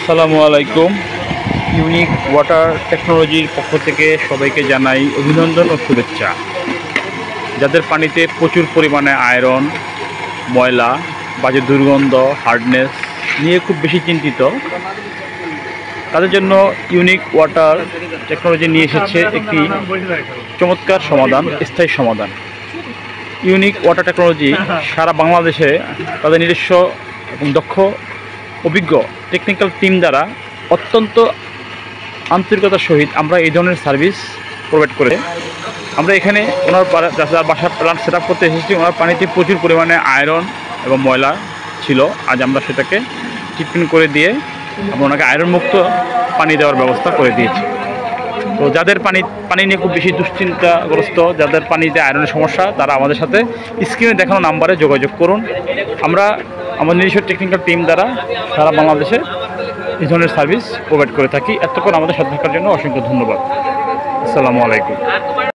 আসসালামু আলাইকুম। Unique water টেকনোলজির পক্ষ থেকে সবাইকে জানাই অভিনন্দন ও শুভেচ্ছা। যাদের পানিতে প্রচুর পরিমাণে আয়রন, ময়লা, বাজে দুর্গন্ধ, হার্ডনেস নিয়ে খুব বেশি চিন্তিত, তাদের জন্য ইউনিক ওয়াটার টেকনোলজি নিয়ে এসেছে একটি চমৎকার সমাধান, স্থায়ী সমাধান। ইউনিক ওয়াটার টেকনোলজি সারা বাংলাদেশে তাদের নিজস্ব এবং দক্ষ অভিজ্ঞ টেকনিক্যাল টিম দ্বারা অত্যন্ত আন্তরিকতার সহিত আমরা এই ধরনের সার্ভিস প্রোভাইড করে আমরা এখানে ওনার বাসার প্ল্যান্ট সেট আপ করতে এসেছি। ওনার পানিতে প্রচুর পরিমাণে আয়রন এবং ময়লা ছিল। আজ আমরা সেটাকে ট্রিটমেন্ট করে দিয়ে আমরা ওনাকে আয়রন মুক্ত পানি দেওয়ার ব্যবস্থা করে দিয়েছি। তো যাদের পানি নিয়ে খুব বেশি দুশ্চিন্তাগ্রস্ত, যাদের পানিতে আয়রনের সমস্যা, তারা আমাদের সাথে স্ক্রিনে দেখানো নাম্বারে যোগাযোগ করুন। আমরা আমাদের নিজস্ব টেকনিক্যাল টিম দ্বারা সারা বাংলাদেশে এই ধরনের সার্ভিস প্রোভাইড করে থাকি। এতক্ষণ আমাদের সাথে থাকার জন্য অসংখ্য ধন্যবাদ। আসসালামু আলাইকুম।